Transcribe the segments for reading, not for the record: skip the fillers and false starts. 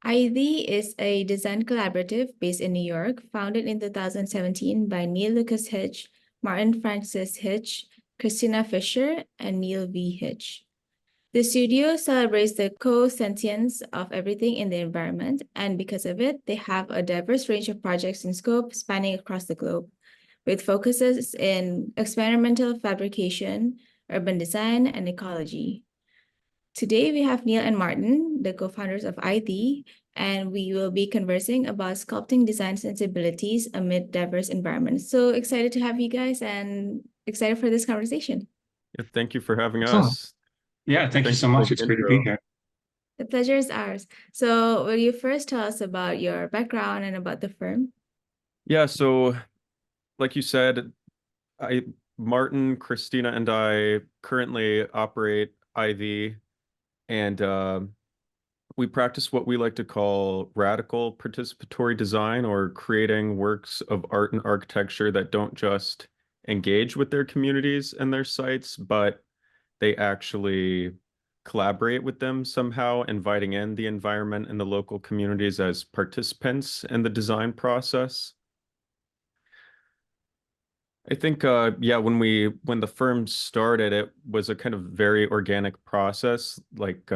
ITHY is a design collaborative based in New York, founded in 2017 by Neal Lucas Hitch, Martin Francis Hitch, Kristina Fisher, and Neal V. Hitch. The studio celebrates the co-sentience of everything in the environment, and because of it, they have a diverse range of projects in scope spanning across the globe, with focuses in experimental fabrication, urban design, and ecology. Today, we have Neal and Martin, the co-founders of ITHY, and we will be conversing about sculpting design sensibilities amid diverse environments. So excited to have you guys and excited for this conversation. Yeah, thank you for having Excellent. us. Yeah, thank you Thanks so for much. the It's great to be intro. here. The pleasure is ours. So will you first tell us about your background and about the firm? Yeah, so like you said, Martin, Christina, and I currently operate ITHY, and we practice what we like to call radical participatory design, or creating works of art and architecture that don't just engage with their communities and their sites, but they actually collaborate with them somehow, inviting in the environment and the local communities as participants in the design process. I think, yeah, when the firm started, it was a kind of very organic process. Like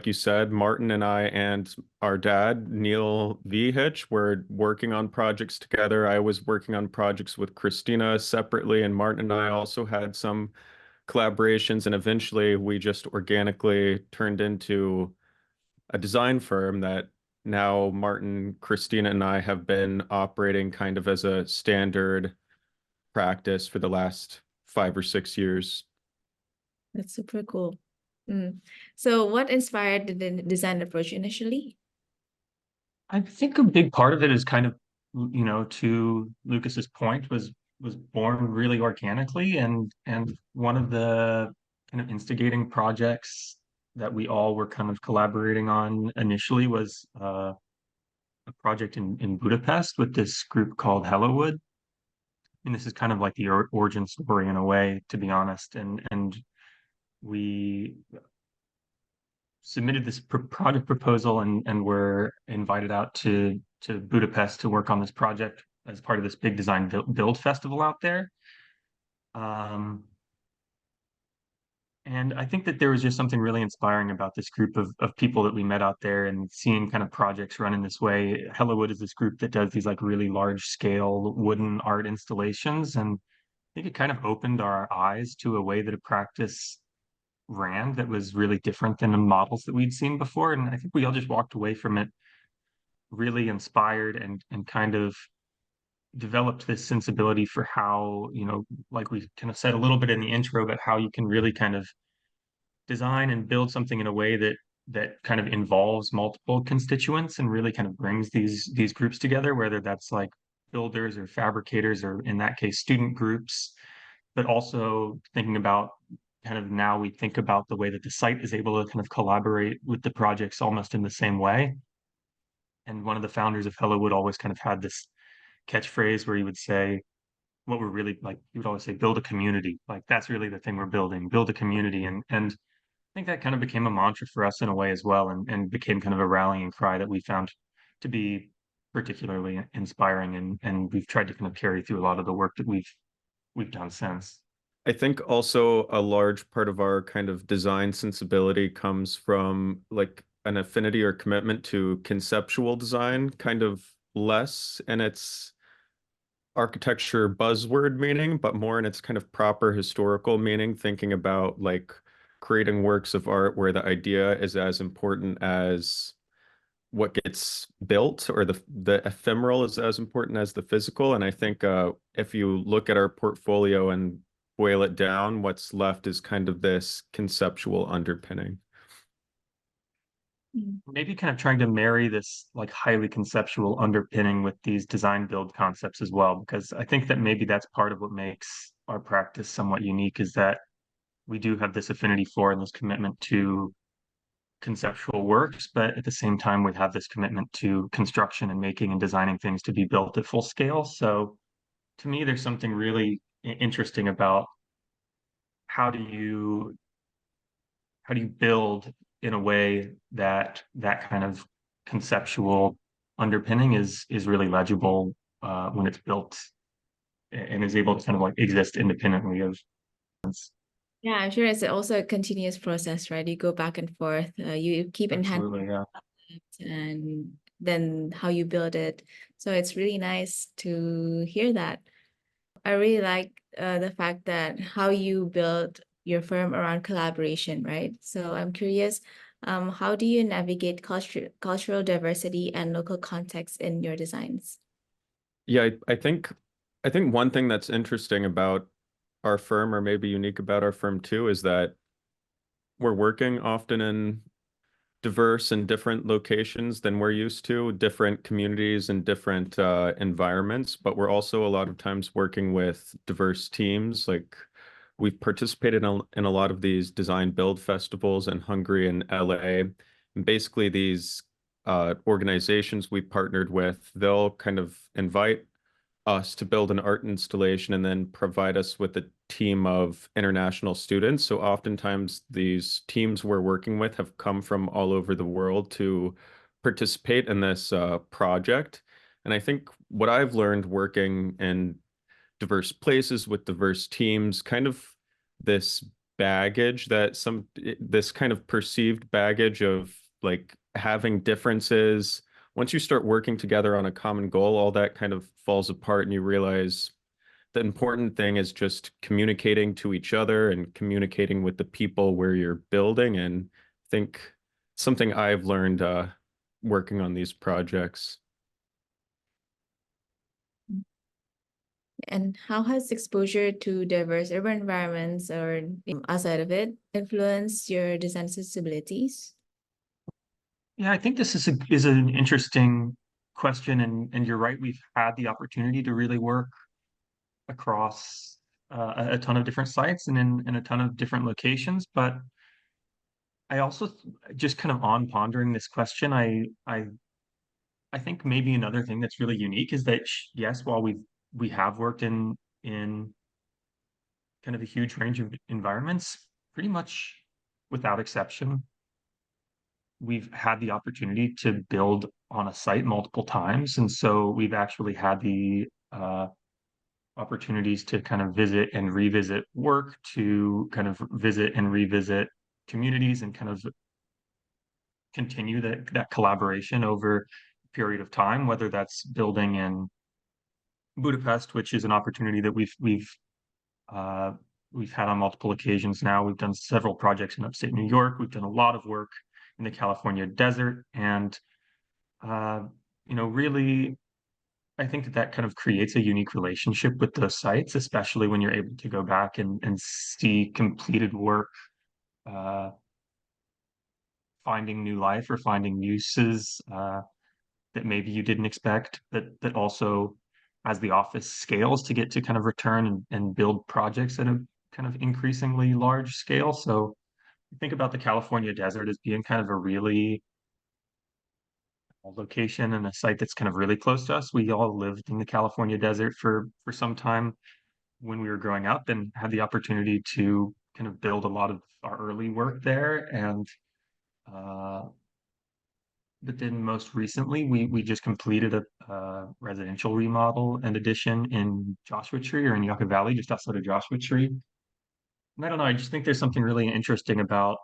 you said, Martin and I and our dad, Neal V. Hitch, were working on projects together. I was working on projects with Christina separately, and Martin and I also had some collaborations, and eventually we just organically turned into a design firm that now Martin, Christina, and I have been operating kind of as a standard practice for the last 5 or 6 years. That's super cool. So what inspired the design approach initially? I think a big part of it is kind of, to Lucas's point, was born really organically, and one of the kind of instigating projects that we all were kind of collaborating on initially was a project in Budapest with this group called Hellowood. And this is kind of like the origin story in a way, to be honest. And we submitted this project proposal and were invited out to Budapest to work on this project as part of this big design build festival out there. And I think that there was just something really inspiring about this group of people that we met out there, and seeing kind of projects run in this way. Hellowood is this group that does these like really large scale wooden art installations. And I think it kind of opened our eyes to a way that a practice ran that was really different than the models that we'd seen before. And I think we all just walked away from it really inspired, and kind of developed this sensibility for how, like we kind of said a little bit in the intro, but how you can really kind of design and build something in a way that kind of involves multiple constituents and really kind of brings these groups together, whether that's like builders or fabricators, or in that case student groups. But also thinking about kind of, now we think about the way that the site is able to kind of collaborate with the projects almost in the same way. And one of the founders of Hello would always kind of had this catchphrase where he would say, what we're really like, he would always say, build a community. Like, that's really the thing we're building, build a community. And I think that kind of became a mantra for us in a way as well, and became kind of a rallying cry that we found to be particularly inspiring, and we've tried to kind of carry through a lot of the work that we've done since. I think also a large part of our kind of design sensibility comes from like an affinity or commitment to conceptual design, kind of less in its architecture buzzword meaning, but more in its kind of proper historical meaning, thinking about like creating works of art where the idea is as important as what gets built, or the ephemeral is as important as the physical. And I think if you look at our portfolio and boil it down, what's left is kind of this conceptual underpinning. Maybe kind of trying to marry this like highly conceptual underpinning with these design build concepts as well, because I think that maybe that's part of what makes our practice somewhat unique, is that we do have this affinity for and this commitment to conceptual works, but at the same time we have this commitment to construction and making and designing things to be built at full scale. So to me, there's something really interesting about how do you build in a way that kind of conceptual underpinning is really legible when it's built and is able to kind of like exist independently of. Yeah, I'm sure it's also a continuous process, right? You go back and forth, you keep enhancing Absolutely, yeah. it, and then how you build it. So it's really nice to hear that. I really like the fact that how you build your firm around collaboration, right? So I'm curious, how do you navigate cultural diversity and local context in your designs? Yeah, I think one thing that's interesting about our firm, or maybe unique about our firm too, is that we're working often in diverse and different locations than we're used to, different communities and different environments, but we're also a lot of times working with diverse teams. Like we've participated in a lot of these design build festivals in Hungary and LA. And basically these organizations we partnered with, they'll kind of invite us to build an art installation and then provide us with a team of international students. So oftentimes these teams we're working with have come from all over the world to participate in this project. And I think what I've learned working in diverse places with diverse teams, kind of this baggage that this kind of perceived baggage of like having differences. Once you start working together on a common goal, all that kind of falls apart and you realize the important thing is just communicating to each other and communicating with the people where you're building. And I think something I've learned working on these projects. And how has exposure to diverse urban environments or outside of it influenced your design sensibilities? Yeah, I think this is an interesting question, and you're right. We've had the opportunity to really work across a ton of different sites and in a ton of different locations. But I also just kind of on pondering this question, I think maybe another thing that's really unique is that yes, while we have worked in kind of a huge range of environments, pretty much without exception, we've had the opportunity to build on a site multiple times. And so we've actually had the opportunities to kind of visit and revisit work, to kind of visit and revisit communities and kind of continue that collaboration over a period of time, whether that's building in Budapest, which is an opportunity that uh, we've had on multiple occasions now. We've done several projects in upstate New York. We've done a lot of work in the California desert, and uh, really, I think that kind of creates a unique relationship with those sites, especially when you're able to go back and see completed work, uh, finding new life or finding uses that maybe you didn't expect. That also, as the office scales, to get to kind of return and build projects at a kind of increasingly large scale. So think about the California desert as being kind of a really location and a site that's kind of really close to us. We all lived in the California desert for some time when we were growing up and had the opportunity to kind of build a lot of our early work there. And uh, but then most recently, we just completed a residential remodel and addition in Joshua Tree or in Yucca Valley, just outside of Joshua Tree. And I don't know, I just think there's something really interesting about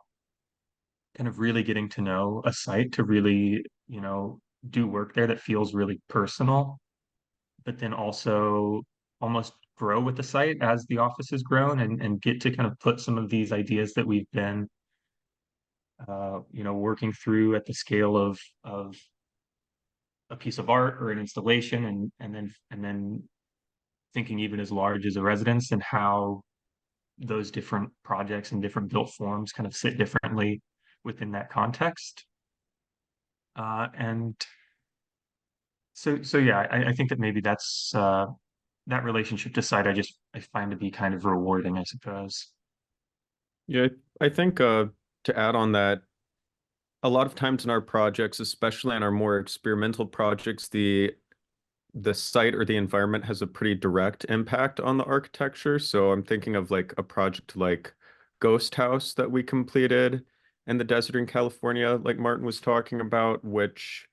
kind of really getting to know a site to really, do work there that feels really personal, but then also almost grow with the site as the office has grown and get to kind of put some of these ideas that we've been working through at the scale of a piece of art or an installation and then thinking even as large as a residence and how those different projects and different built forms kind of sit differently within that context. And so yeah, I think that maybe that's that relationship to site I find to be kind of rewarding, I suppose. Yeah, I think to add on that, a lot of times in our projects, especially on our more experimental projects, the site or the environment has a pretty direct impact on the architecture. So I'm thinking of like a project like Ghost House that we completed in the desert in California, like Martin was talking about, which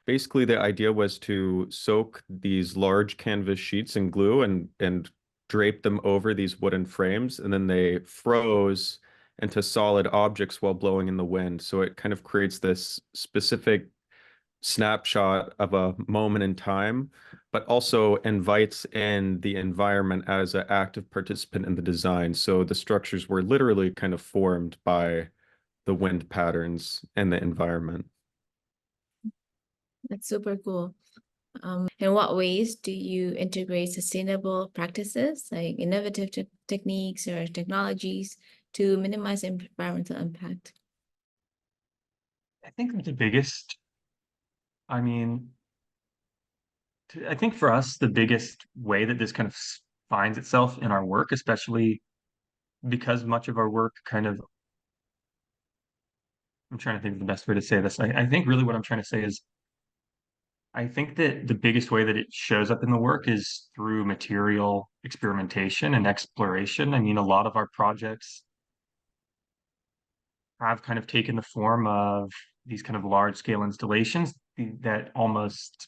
basically the idea was to soak these large canvas sheets in glue and drape them over these wooden frames, and then they froze into solid objects while blowing in the wind. So it kind of creates this specific snapshot of a moment in time, but also invites in the environment as an active participant in the design. So the structures were literally kind of formed by the wind patterns and the environment. That's super cool. In what ways do you integrate sustainable practices like innovative techniques or technologies to minimize environmental impact? I think the biggest, I mean, I think for us, the biggest way that this kind of finds itself in our work, especially because much of our work kind of, I'm trying to think of the best way to say this. I think really what I'm trying to say is I think that the biggest way that it shows up in the work is through material experimentation and exploration. I mean, a lot of our projects have kind of taken the form of these kind of large scale installations that almost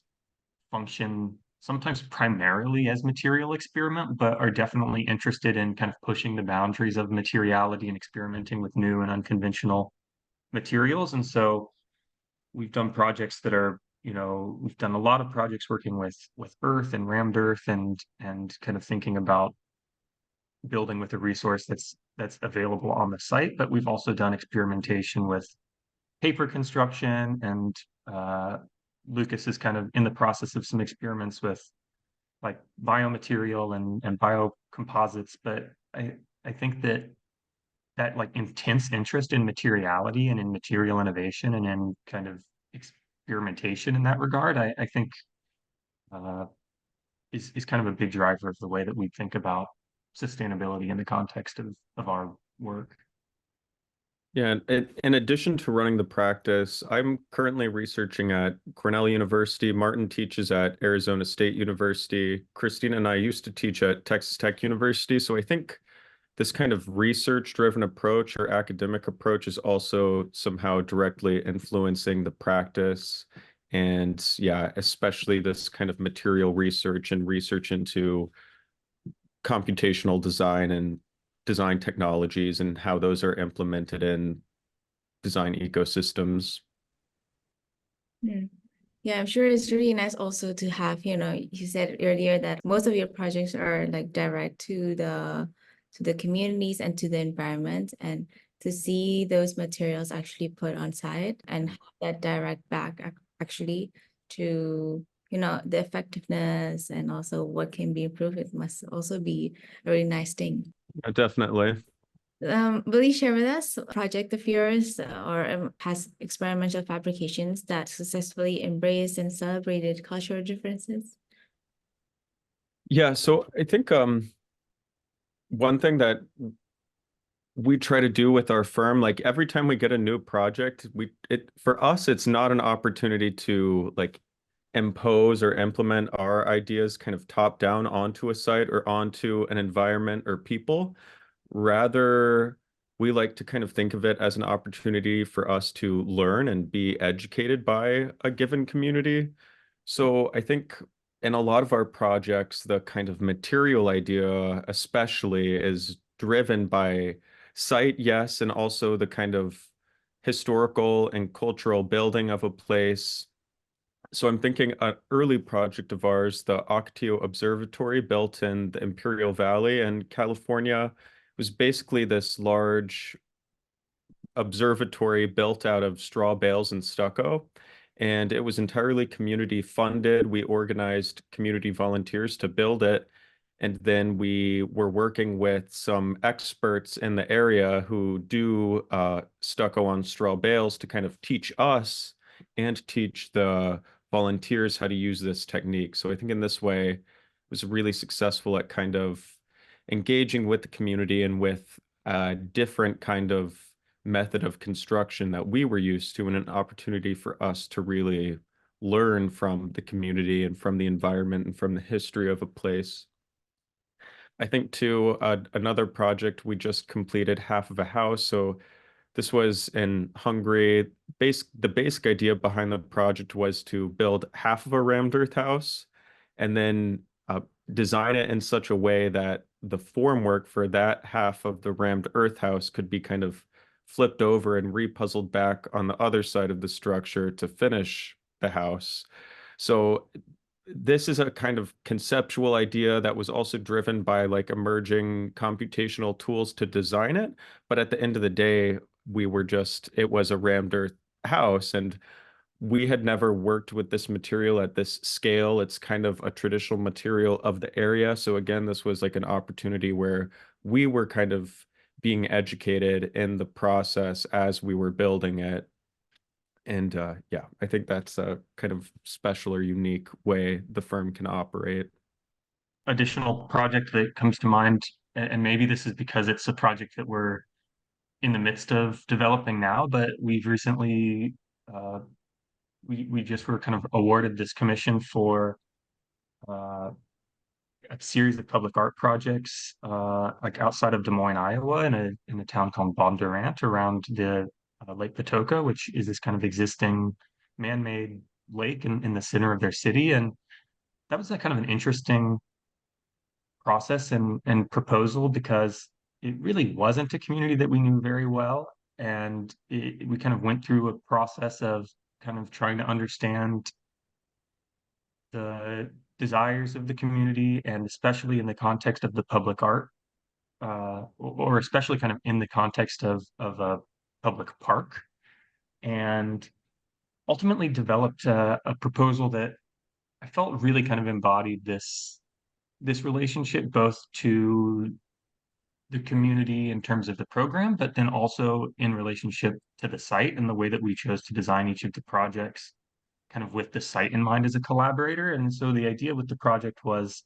function sometimes primarily as material experiment, but are definitely interested in kind of pushing the boundaries of materiality and experimenting with new and unconventional materials. And so we've done projects that are, we've done a lot of projects working with earth and rammed earth and kind of thinking about building with a resource that's available on the site. But we've also done experimentation with paper construction, and Lucas is kind of in the process of some experiments with like biomaterial and biocomposites. But I think that like intense interest in materiality and in material innovation and in kind of experimentation in that regard, I think uh, is kind of a big driver of the way that we think about sustainability in the context of our work. Yeah, and in addition to running the practice, I'm currently researching at Cornell University. Martin teaches at Arizona State University. Kristina and I used to teach at Texas Tech University. So I think this kind of research-driven approach or academic approach is also somehow directly influencing the practice. And yeah, especially this kind of material research and research into computational design and design technologies and how those are implemented in design ecosystems. Yeah, I'm sure it's really nice also to have, you said earlier that most of your projects are like direct to the communities and to the environment, and to see those materials actually put on site and have that direct back actually to, the effectiveness and also what can be improved. It must also be a really nice thing. Definitely. Will you share with us a project of yours or past experimental fabrications that successfully embraced and celebrated cultural differences? Yeah, so I think one thing that we try to do with our firm, like every time we get a new project, for us, it's not an opportunity to like impose or implement our ideas kind of top down onto a site or onto an environment or people. Rather, we like to kind of think of it as an opportunity for us to learn and be educated by a given community. So I think in a lot of our projects, the kind of material idea especially is driven by site, yes, and also the kind of historical and cultural building of a place. So I'm thinking an early project of ours, the Ocotillo Observatory built in the Imperial Valley in California, was basically this large observatory built out of straw bales and stucco. And it was entirely community funded. We organized community volunteers to build it. And then we were working with some experts in the area who do stucco on straw bales to kind of teach us and teach the volunteers how to use this technique. So I think in this way, it was really successful at kind of engaging with the community and with a different kind of method of construction that we were used to, and an opportunity for us to really learn from the community and from the environment and from the history of a place. I think too, another project we just completed half of a house. So This was in Hungary. The basic idea behind the project was to build half of a rammed earth house and then design it in such a way that the formwork for that half of the rammed earth house could be kind of flipped over and repuzzled back on the other side of the structure to finish the house. So this is a kind of conceptual idea that was also driven by like emerging computational tools to design it. But at the end of the day, it was a rammed earth house, and we had never worked with this material at this scale. It's kind of a traditional material of the area. So again, this was like an opportunity where we were kind of being educated in the process as we were building it. And yeah, I think that's a kind of special or unique way the firm can operate. Additional project that comes to mind, and maybe this is because it's a project that we're in the midst of developing now, but we've recently uh, we just were kind of awarded this commission for uh, a series of public art projects like outside of Des Moines, Iowa, in a town called Bondurant around the Lake Patoka, which is this kind of existing man-made lake in the center of their city. And that was a kind of an interesting process and proposal because it really wasn't a community that we knew very well. And we kind of went through a process of kind of trying to understand the desires of the community, and especially in the context of the public art, or especially kind of in the context of a public park, and ultimately developed a proposal that I felt really kind of embodied this relationship both to the community in terms of the program, but then also in relationship to the site and the way that we chose to design each of the projects kind of with the site in mind as a collaborator. And so the idea with the project was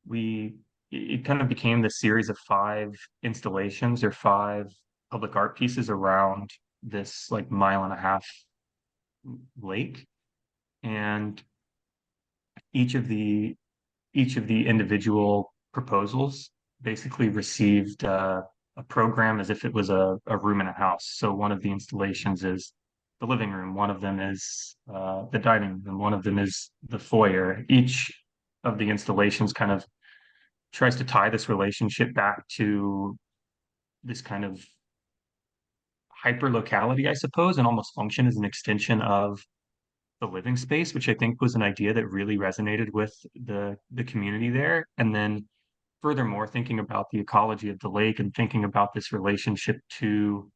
we it kind of became this series of 5 installations or 5 public art pieces around this like mile-and-a-half lake. And each of the individual proposals basically received a program as if it was a room in a house. So one of the installations is the living room, one of them is the dining room, one of them is the foyer. Each of the installations kind of tries to tie this relationship back to this kind of hyper locality, I suppose, and almost function as an extension of the living space, which I think was an idea that really resonated with the community there. And then furthermore, thinking about the ecology of the lake and thinking about this relationship to,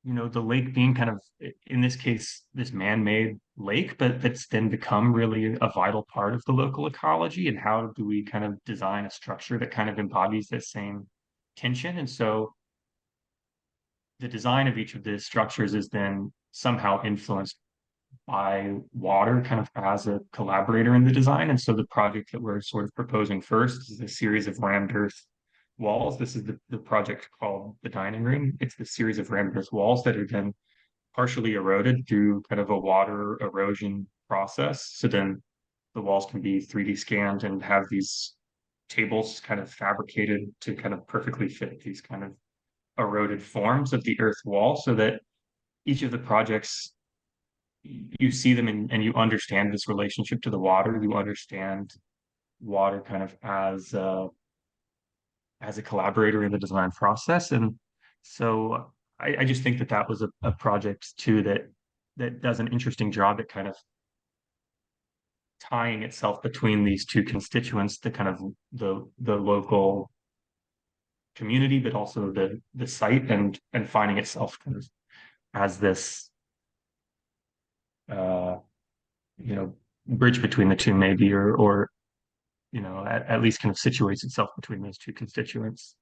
the lake being kind of, in this case, this man-made lake, but that's then become really a vital part of the local ecology. And how do we kind of design a structure that kind of embodies that same tension? And so the design of each of the structures is then somehow influenced by water kind of as a collaborator in the design. And so the project that we're sort of proposing first is a series of rammed earth walls. This is the project called the dining room. It's the series of rammed earth walls that are then partially eroded through kind of a water erosion process. So then the walls can be 3D scanned and have these tables kind of fabricated to kind of perfectly fit these kind of eroded forms of the earth wall, so that each of the projects you see them and you understand this relationship to the water. You understand water kind of as a collaborator in the design process. And so I just think that that was a project too that does an interesting job at kind of tying itself between these two constituents, the kind of the local community, but also the site, and finding itself kind of as this uh bridge between the two maybe, or at least kind of situates itself between those two constituents.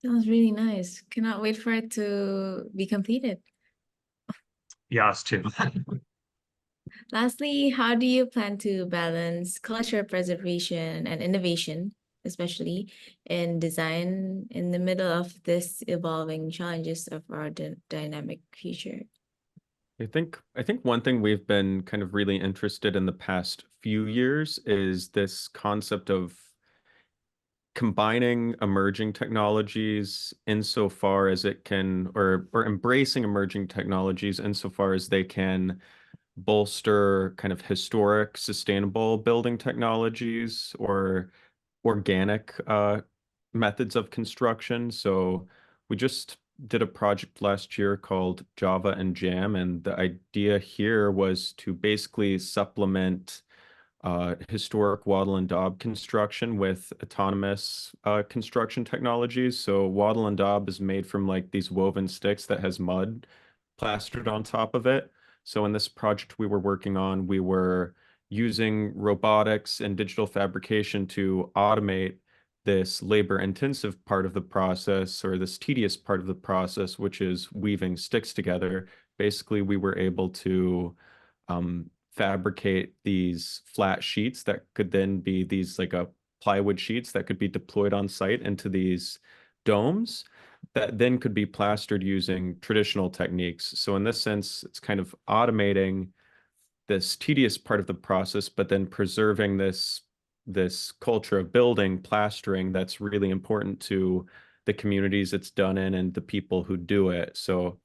Sounds really nice. Cannot wait for it to be completed. Yeah, us too. Lastly, how do you plan to balance culture preservation and innovation, especially in design, in the middle of this evolving challenges of our dynamic future? I think one thing we've been kind of really interested in the past few years is this concept of combining emerging technologies insofar as it can, or embracing emerging technologies insofar as they can bolster kind of historic, sustainable building technologies or organic methods of construction. So we just did a project last year called Java and Jam, and the idea here was to basically supplement historic wattle and daub construction with autonomous construction technologies. So wattle and daub is made from like these woven sticks that has mud plastered on top of it. So in this project we were working on, we were using robotics and digital fabrication to automate this labor-intensive part of the process, or this tedious part of the process, which is weaving sticks together. Basically, we were able to fabricate these flat sheets that could then be these like a plywood sheets that could be deployed on site into these domes that then could be plastered using traditional techniques. So in this sense, it's kind of automating this tedious part of the process, but then preserving this culture of building, plastering that's really important to the communities it's done in and the people who do it. So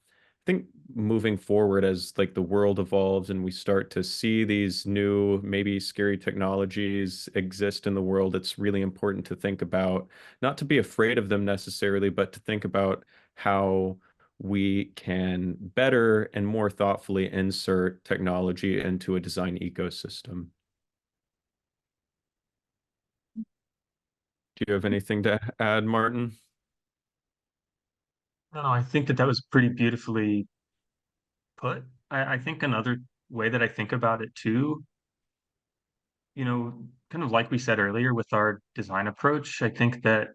I think moving forward, as like the world evolves and we start to see these new, maybe scary technologies exist in the world, it's really important to think about, not to be afraid of them necessarily, but to think about how we can better and more thoughtfully insert technology into a design ecosystem. Do you have anything to add, Martin? No, I think that was pretty beautifully put. I think another way that I think about it too, kind of like we said earlier with our design approach, I think that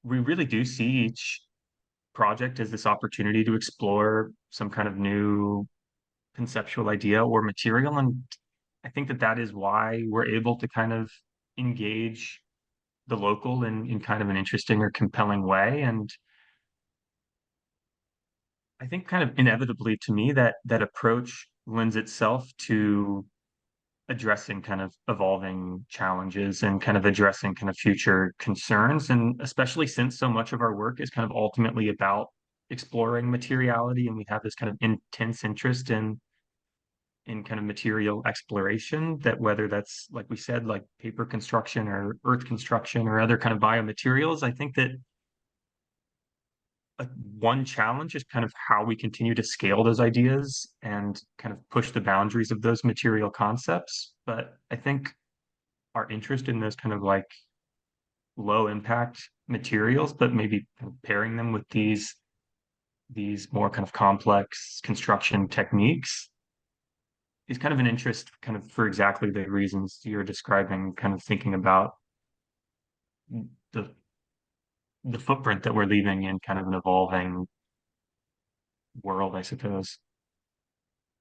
we really do see each project as this opportunity to explore some kind of new conceptual idea or material. And I think that is why we're able to kind of engage the local in kind of an interesting or compelling way. And I think kind of inevitably to me that approach lends itself to addressing kind of evolving challenges and kind of addressing kind of future concerns. And especially since so much of our work is kind of ultimately about exploring materiality, and we have this kind of intense interest in kind of material exploration, that whether that's, like we said, like paper construction or earth construction or other kind of biomaterials, I think that one challenge is kind of how we continue to scale those ideas and kind of push the boundaries of those material concepts. But I think our interest in those kind of like low impact materials, but maybe pairing them with these more kind of complex construction techniques is kind of an interest kind of for exactly the reasons you're describing, kind of thinking about the footprint that we're leaving in kind of an evolving world, I suppose.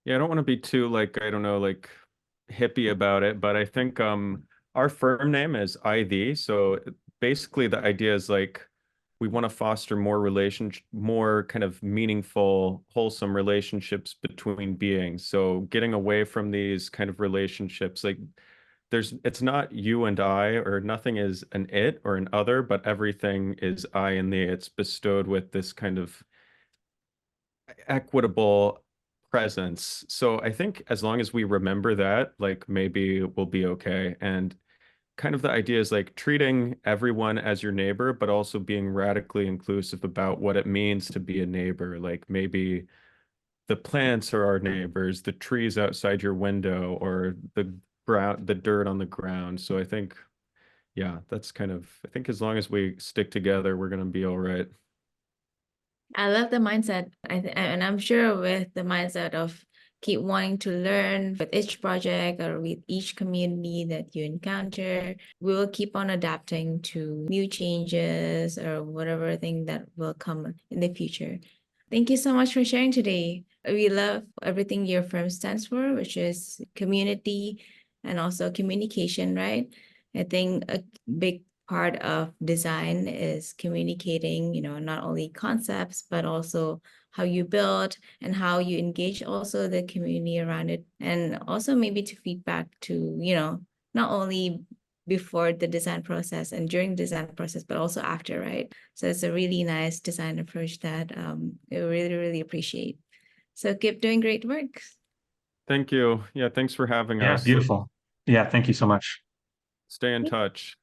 Yeah, I don't want to be too like, I don't know, like hippie about it, but I think our firm name is IV. So basically the idea is like we want to foster more kind of meaningful, wholesome relationships between beings. So getting away from these kind of relationships, like it's not you and I, or nothing is an it or an other, but everything is I and thee. It's bestowed with this kind of equitable presence. So I think as long as we remember that, like maybe we'll be okay. And kind of the idea is like treating everyone as your neighbor, but also being radically inclusive about what it means to be a neighbor. Like maybe the plants are our neighbors, the trees outside your window, or the dirt on the ground. So I think, yeah, that's kind of, I think as long as we stick together, we're going to be all right. I love the mindset. And I'm sure with the mindset of keep wanting to learn with each project or with each community that you encounter, we will keep on adapting to new changes or whatever thing that will come in the future. Thank you so much for sharing today. We love everything your firm stands for, which is community and also communication, right? I think a big part of design is communicating, not only concepts, but also how you build and how you engage also the community around it. And also maybe to feedback to, not only before the design process and during the design process, but also after, right? So it's a really nice design approach that I really, really appreciate. So keep doing great work. Thank you. Yeah, thanks for having Yeah, us. beautiful. Yeah, thank you so much. Stay in touch.